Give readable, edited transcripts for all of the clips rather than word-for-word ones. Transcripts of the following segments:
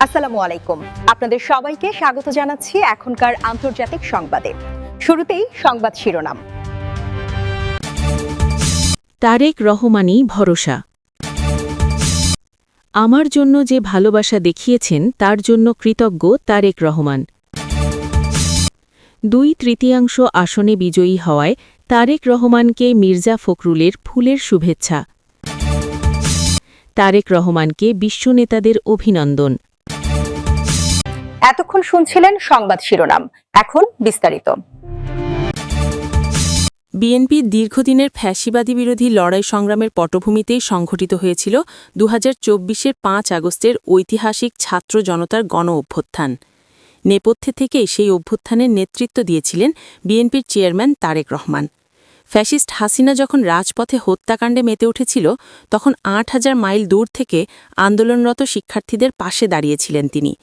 আসসালামু আলাইকুম। আপনাদের সবাইকে স্বাগত জানাচ্ছি এখনকার আন্তর্জাতিক সংবাদে। শুরুতেই সংবাদ শিরোনাম। তারেক রহমানই ভরসা। আমার জন্য যে ভালোবাসা দেখিয়েছেন তার জন্য কৃতজ্ঞ তারেক রহমান। 2/3 আসনে বিজয়ী হওয়ায় তারেক রহমানকে মির্জা ফখরুলের ফুলের শুভেচ্ছা। তারেক রহমানকে বিশ্বনেতাদের অভিনন্দন। এতক্ষণ শুনছিলেন সংবাদ শিরোনাম, এখন বিস্তারিত। বিএনপির দীর্ঘদিনের ফ্যাসিবাদী বিরোধী লড়াই সংগ্রামের পটভূমিতেই সংঘটিত হয়েছিল 2024-এর 5 আগস্টের ঐতিহাসিক ছাত্র জনতার গণ অভ্যুত্থান। নেপথ্যে থেকেই সেই অভ্যুত্থানের নেতৃত্ব দিয়েছিলেন বিএনপির চেয়ারম্যান তারেক রহমান। ফ্যাসিস্ট হাসিনা যখন রাজপথে হত্যাকাণ্ডে মেতে উঠেছিল, তখন 8000 মাইল দূর থেকে আন্দোলনরত শিক্ষার্থীদের পাশে দাঁড়িয়েছিলেন তিনি।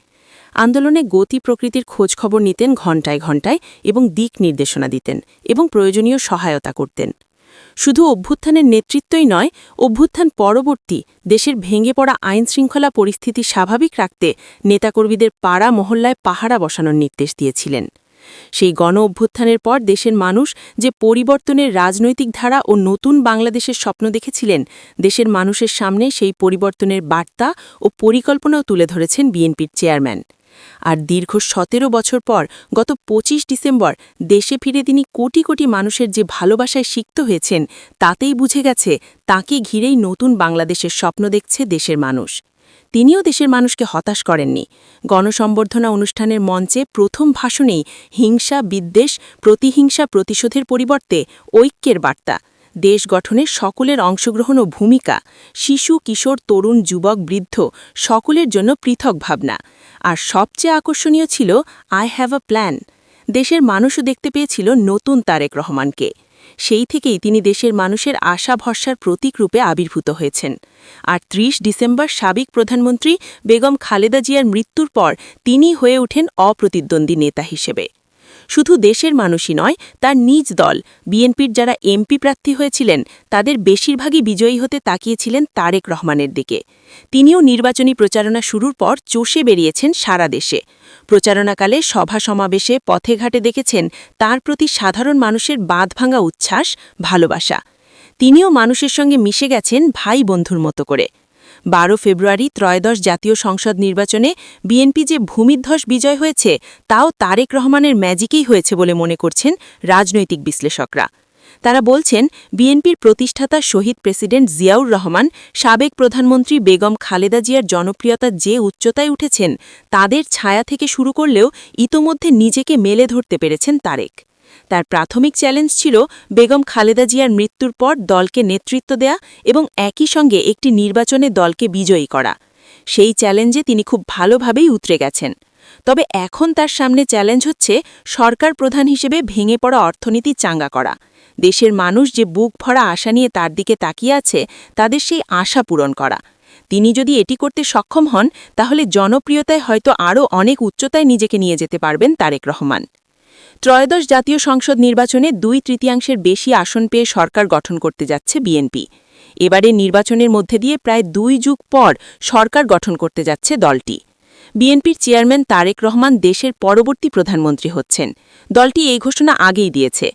আন্দোলনে গতি প্রকৃতির খোঁজখবর নিতেন ঘণ্টায় ঘণ্টায় এবং দিক নির্দেশনা দিতেন এবং প্রয়োজনীয় সহায়তা করতেন। শুধু অভ্যুত্থানের নেতৃত্বই নয়, অভ্যুত্থান পরবর্তী দেশের ভেঙে পড়া আইনশৃঙ্খলা পরিস্থিতি স্বাভাবিক রাখতে নেতাকর্মীদের পাড়া মহল্লায় পাহারা বসানোর নির্দেশ দিয়েছিলেন। সেই গণ অভ্যুত্থানের পর দেশের মানুষ যে পরিবর্তনের রাজনৈতিক ধারা ও নতুন বাংলাদেশের স্বপ্ন দেখেছিলেন, দেশের মানুষের সামনে সেই পরিবর্তনের বার্তা ও পরিকল্পনাও তুলে ধরেছেন বিএনপির চেয়ারম্যান। আর দীর্ঘ 17 বছর পর গত 25 ডিসেম্বর দেশে ফিরে তিনি কোটি কোটি মানুষের যে ভালোবাসায় সিক্ত হয়েছেন, তাতেই বুঝে গেছে তাকে ঘিরেই নতুন বাংলাদেশের স্বপ্ন দেখছে দেশের মানুষ। তিনিও দেশের মানুষকে হতাশ করেননি। গণসম্বর্ধনা অনুষ্ঠানের মঞ্চে প্রথম ভাষণেই হিংসা, বিদ্বেষ, প্রতিহিংসা, প্রতিশোধের পরিবর্তে ঐক্যের বার্তা, দেশ গঠনে সকলের অংশগ্রহণ ও ভূমিকা, শিশু, কিশোর, তরুণ, যুবক, বৃদ্ধ সকলের জন্য পৃথক ভাবনা। আর সবচেয়ে আকর্ষণীয় ছিল আই হ্যাভ আ প্ল্যান। দেশের মানুষও দেখতে পেয়েছিল নতুন তারেক রহমানকে। সেই থেকেই তিনি দেশের মানুষের আশা ভরসার প্রতীক রূপে আবির্ভূত হয়েছেন। আর 30 ডিসেম্বর সাবেক প্রধানমন্ত্রী বেগম খালেদা জিয়ার মৃত্যুর পর তিনি হয়ে ওঠেন অপ্রতিদ্বন্দ্বী নেতা হিসেবে। শুধু দেশের মানুষই নয়, তার নিজ দল বিএনপির যারা এমপি প্রার্থী হয়েছিলেন, তাদের বেশিরভাগই বিজয়ী হতে তাকিয়েছিলেন তারেক রহমানের দিকে। তিনিও নির্বাচনী প্রচারণা শুরুর পর চষে বেরিয়েছেন সারা দেশে। প্রচারণাকালে সভা সমাবেশে পথে ঘাটে দেখেছেন তার প্রতি সাধারণ মানুষের বাঁধভাঙা উচ্ছ্বাস, ভালোবাসা। তিনিও মানুষের সঙ্গে মিশে গেছেন ভাই বন্ধুর মতো করে। 12 ফেব্রুয়ারি ত্রয়োদশ জাতীয় সংসদ নির্বাচনে বিএনপি যে ভূমিধ্বস বিজয় হয়েছে, তাও তারেক রহমানের ম্যাজিকেই হয়েছে বলে মনে করছেন রাজনৈতিক বিশ্লেষকরা। তারা বলছেন, বিএনপির প্রতিষ্ঠাতা শহীদ প্রেসিডেন্ট জিয়াউর রহমান, সাবেক প্রধানমন্ত্রী বেগম খালেদা জিয়ার জনপ্রিয়তা যে উচ্চতায় উঠেছেন, তাদের ছায়া থেকে শুরু করলেও ইতোমধ্যে নিজেকে মেলে ধরতে পেরেছেন তারেক। তার প্রাথমিক চ্যালেঞ্জ ছিল বেগম খালেদা জিয়ার মৃত্যুর পর দলকে নেতৃত্ব দেয়া এবং একই সঙ্গে একটি নির্বাচনে দলকে বিজয়ী করা। সেই চ্যালেঞ্জে তিনি খুব ভালোভাবেই উতরে গেছেন। তবে এখন তার সামনে চ্যালেঞ্জ হচ্ছে সরকার প্রধান হিসেবে ভেঙে পড়া অর্থনীতি চাঙ্গা করা। দেশের মানুষ যে বুক ভরা আশা নিয়ে তার দিকে তাকিয়ে আছে, তাদের সেই আশা পূরণ করা। তিনি যদি এটি করতে সক্ষম হন, তাহলে জনপ্রিয়তায় হয়তো আরও অনেক উচ্চতায় নিজেকে নিয়ে যেতে পারবেন তারেক রহমান। ত্রয়োদশ জাতীয় সংসদ নির্বাচনে 2/3 বেশি আসন পেয়ে সরকার গঠন করতে যাচ্ছে বিএনপি। এবারে নির্বাচনের মধ্যে দিয়ে প্রায় 2 যুগ পর সরকার গঠন করতে যাচ্ছে দলটি। বিএনপির চেয়ারম্যান তারেক রহমান দেশের পরবর্তী প্রধানমন্ত্রী হচ্ছেন। দলটি এই ঘোষণা আগেই দিয়েছে।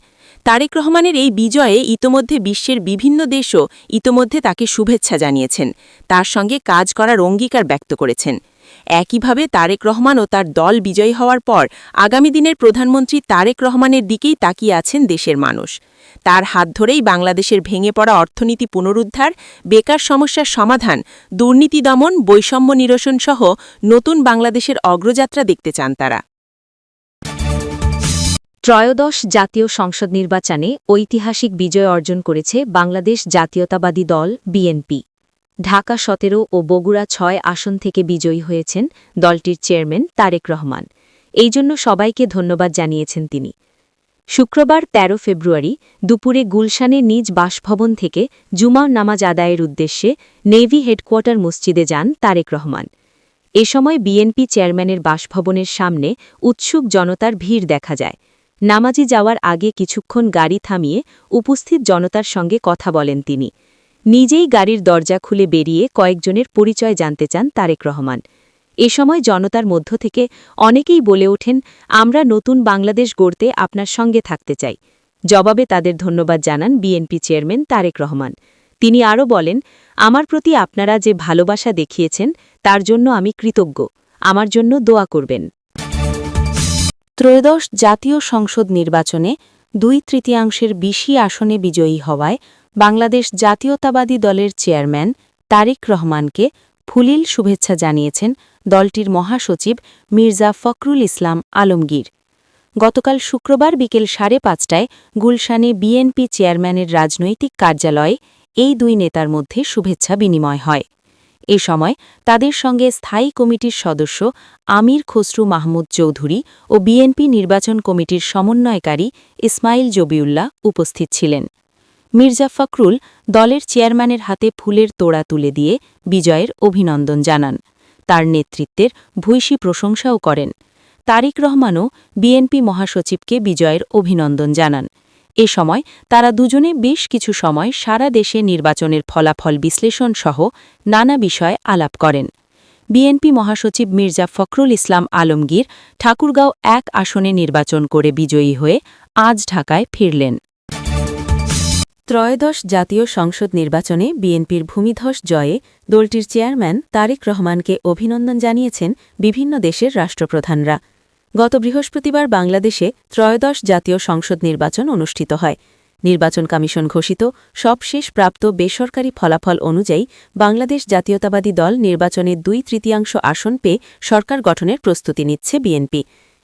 তারেক রহমানের এই বিজয়ে ইতোমধ্যে বিশ্বের বিভিন্ন দেশও ইতোমধ্যে তাকে শুভেচ্ছা জানিয়েছেন, তার সঙ্গে কাজ করার অঙ্গীকার ব্যক্ত করেছেন। একইভাবে তারেক রহমান ও তার দল বিজয়ী হওয়ার পর আগামী দিনের প্রধানমন্ত্রী তারেক রহমানের দিকেই তাকিয়ে আছেন দেশের মানুষ। তার হাত ধরেই বাংলাদেশের ভেঙে পড়া অর্থনীতি পুনরুদ্ধার, বেকার সমস্যার সমাধান, দুর্নীতি দমন, বৈষম্য নিরসন সহ নতুন বাংলাদেশের অগ্রযাত্রা দেখতে চান তারা। ত্রয়োদশ জাতীয় সংসদ নির্বাচনে ঐতিহাসিক বিজয় অর্জন করেছে বাংলাদেশ জাতীয়তাবাদী দল বিএনপি। ঢাকা 17 ও বগুড়া 6 আসন থেকে বিজয়ী হয়েছেন দলটির চেয়ারম্যান তারেক রহমান। এই জন্য সবাইকে ধন্যবাদ জানিয়েছেন তিনি। শুক্রবার 13 ফেব্রুয়ারি দুপুরে গুলশানে নিজ বাসভবন থেকে জুমার নামাজ আদায়ের উদ্দেশ্যে নেভি হেডকোয়ার্টার মসজিদে যান তারেক রহমান। এ সময় বিএনপি চেয়ারম্যানের বাসভবনের সামনে উৎসুক জনতার ভিড় দেখা যায়। নামাজি যাওয়ার আগে কিছুক্ষণ গাড়ি থামিয়ে উপস্থিত জনতার সঙ্গে কথা বলেন তিনি। নিজেই গাড়ির দরজা খুলে বেরিয়ে কয়েকজনের পরিচয় জানতে চান তারেক রহমান। এ সময় জনতার মধ্য থেকে অনেকেই বলে ওঠেন, আমরা নতুন বাংলাদেশ গড়তে আপনার সঙ্গে থাকতে চাই। জবাবে তাদের ধন্যবাদ জানান বিএনপি চেয়ারম্যান তারেক রহমান। তিনি আরও বলেন, আমার প্রতি আপনারা যে ভালোবাসা দেখিয়েছেন তার জন্য আমি কৃতজ্ঞ। আমার জন্য দোয়া করবেন। ত্রয়োদশ জাতীয় সংসদ নির্বাচনে 2/3 বেশি আসনে বিজয়ী হওয়ায় বাংলাদেশ জাতীয়তাবাদী দলের চেয়ারম্যান তারেক রহমানকে ফুলিল শুভেচ্ছা জানিয়েছেন দলটির মহাসচিব মির্জা ফখরুল ইসলাম আলমগীর। গতকাল শুক্রবার বিকেল 5:30টায় গুলশানে বিএনপি চেয়ারম্যানের রাজনৈতিক কার্যালয়ে এই দুই নেতার মধ্যে শুভেচ্ছা বিনিময় হয়। এ সময় তাদের সঙ্গে স্থায়ী কমিটির সদস্য আমির খসরু মাহমুদ চৌধুরী ও বিএনপি নির্বাচন কমিটির সমন্বয়কারী ইসমাইল জবিউল্লাহ উপস্থিত ছিলেন। মির্জা ফখরুল দলের চেয়ারম্যানের হাতে ফুলের তোড়া তুলে দিয়ে বিজয়ের অভিনন্দন জানান। তার নেতৃত্বের ভূয়সী প্রশংসাও করেন। তারেক রহমানও বিএনপি মহাসচিবকে বিজয়ের অভিনন্দন জানান। এ সময় তারা দুজনে বেশ কিছু সময় সারা দেশে নির্বাচনের ফলাফল বিশ্লেষণ সহ নানা বিষয়ে আলাপ করেন। বিএনপি মহাসচিব মির্জা ফখরুল ইসলাম আলমগীর ঠাকুরগাঁও 1 আসনে নির্বাচন করে বিজয়ী হয়ে আজ ঢাকায় ফিরলেন। ত্রয়োদশ জাতীয় সংসদ নির্বাচনে বিএনপির ভূমিধস জয়ে দলটির চেয়ারম্যান তারেক রহমানকে অভিনন্দন জানিয়েছেন বিভিন্ন দেশের রাষ্ট্রপ্রধানরা। গত বৃহস্পতিবার বাংলাদেশে ত্রয়োদশ জাতীয় সংসদ নির্বাচন অনুষ্ঠিত হয়। নির্বাচন কমিশন ঘোষিত সবশেষ প্রাপ্ত বেসরকারি ফলাফল অনুযায়ী বাংলাদেশ জাতীয়তাবাদী দল নির্বাচনে 2/3 আসন পেয়ে সরকার গঠনের প্রস্তুতি নিচ্ছে বিএনপি।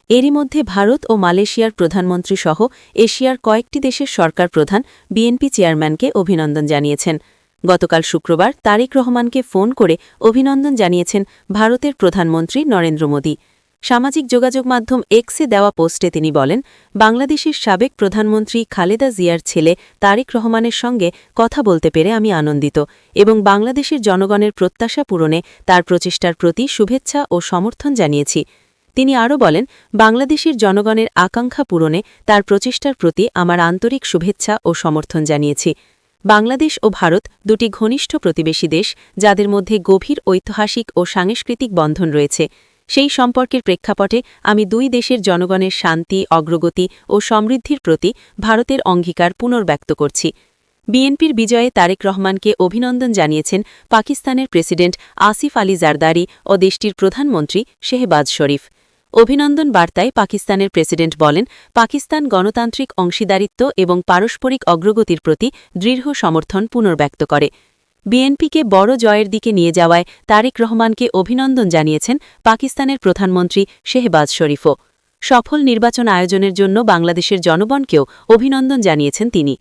এরই মধ্যে ভারত ও মালয়েশিয়ার প্রধানমন্ত্রী সহ এশিয়ার কয়েকটি দেশের সরকার প্রধান বিএনপি চেয়ারম্যানকে অভিনন্দন জানিয়েছেন। গতকাল শুক্রবার তারেক রহমানকে ফোন করে অভিনন্দন জানিয়েছেন ভারতের প্রধানমন্ত্রী নরেন্দ্র মোদী। সামাজিক যোগাযোগ মাধ্যম এক্সে দেওয়া পোস্টে তিনি বলেন, বাংলাদেশের সাবেক প্রধানমন্ত্রী খালেদা জিয়ার ছেলে তারেক রহমানের সঙ্গে কথা বলতে পেরে আমি আনন্দিত এবং বাংলাদেশের জনগণের প্রত্যাশা পূরণে তার প্রচেষ্টার প্রতি শুভেচ্ছা ও সমর্থন জানিয়েছি। তিনি আরও বলেন, বাংলাদেশের জনগণের আকাঙ্ক্ষা পূরণে তার প্রচেষ্টার প্রতি আমার আন্তরিক শুভেচ্ছা ও সমর্থন জানিয়েছি। বাংলাদেশ ও ভারত দুটি ঘনিষ্ঠ প্রতিবেশী দেশ, যাদের মধ্যে গভীর ঐতিহাসিক ও সাংস্কৃতিক বন্ধন রয়েছে। সেই সম্পর্কের প্রেক্ষাপটে আমি দুই দেশের জনগণের শান্তি, অগ্রগতি ও সমৃদ্ধির প্রতি ভারতের অঙ্গীকার পুনর্ব্যক্ত করছি। বিএনপির বিজয়ে তারেক রহমানকে অভিনন্দন জানিয়েছেন পাকিস্তানের প্রেসিডেন্ট আসিফ আলী জারদারি ও দেশটির প্রধানমন্ত্রী শেহবাজ শরীফ। অভিনন্দন বার্তায় পাকিস্তানের প্রেসিডেন্ট বলেন, পাকিস্তান গণতান্ত্রিক অংশীদারিত্ব এবং পারস্পরিক অগ্রগতির প্রতি দৃঢ় সমর্থন পুনর্ব্যক্ত করে। বিএনপিকে বড় জয়ের দিকে নিয়ে যাওয়ায় তারেক রহমানকে অভিনন্দন জানিয়েছেন পাকিস্তানের প্রধানমন্ত্রী শেহবাজ শরীফও। সফল নির্বাচন আয়োজনের জন্য বাংলাদেশের জনগণকেও অভিনন্দন জানিয়েছেন তিনি।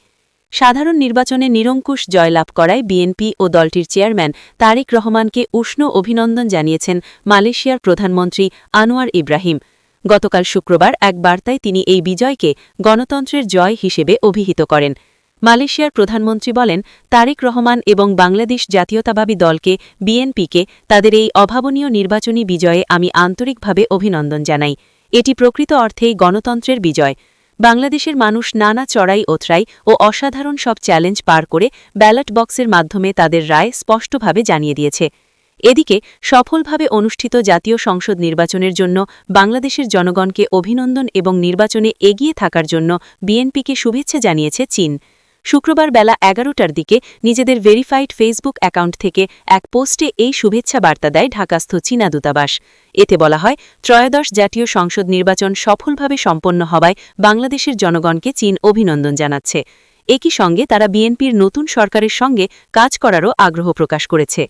সাধারণ নির্বাচনে নিরঙ্কুশ জয়লাভ করায় বিএনপি ও দলটির চেয়ারম্যান তারেক রহমানকে উষ্ণ অভিনন্দন জানিয়েছেন মালয়েশিয়ার প্রধানমন্ত্রী আনোয়ার ইব্রাহিম। গতকাল শুক্রবার এক বার্তায় তিনি এই বিজয়কে গণতন্ত্রের জয় হিসেবে অভিহিত করেন। মালয়েশিয়ার প্রধানমন্ত্রী বলেন, তারেক রহমান এবং বাংলাদেশ জাতীয়তাবাদী দলকে বিএনপিকে তাদের এই অভাবনীয় নির্বাচনী বিজয়ে আমি আন্তরিকভাবে অভিনন্দন জানাই। এটি প্রকৃত অর্থেই গণতন্ত্রের বিজয়। বাংলাদেশের মানুষ নানা চড়াই ওতরাই ও অসাধারণ সব চ্যালেঞ্জ পার করে ব্যালট বক্সের মাধ্যমে তাদের রায় স্পষ্টভাবে জানিয়ে দিয়েছে। এদিকে সফলভাবে অনুষ্ঠিত জাতীয় সংসদ নির্বাচনের জন্য বাংলাদেশের জনগণকে অভিনন্দন এবং নির্বাচনে এগিয়ে থাকার জন্য বিএনপিকে শুভেচ্ছা জানিয়েছে চীন। শুক্রবার বেলা 11টার দিকে নিজেদের ভেরিফাইড ফেসবুক অ্যাকাউন্ট থেকে এক পোস্টে এই শুভেচ্ছা বার্তা দেয় ঢাকাস্থ চীনা দূতাবাস। এতে বলা হয়, ত্রয়োদশ জাতীয় সংসদ নির্বাচন সফলভাবে সম্পন্ন হওয়ায় বাংলাদেশের জনগণকে চীন অভিনন্দন জানাচ্ছে। একই সঙ্গে তারা বিএনপির নতুন সরকারের সঙ্গে কাজ করারও আগ্রহ প্রকাশ করেছে।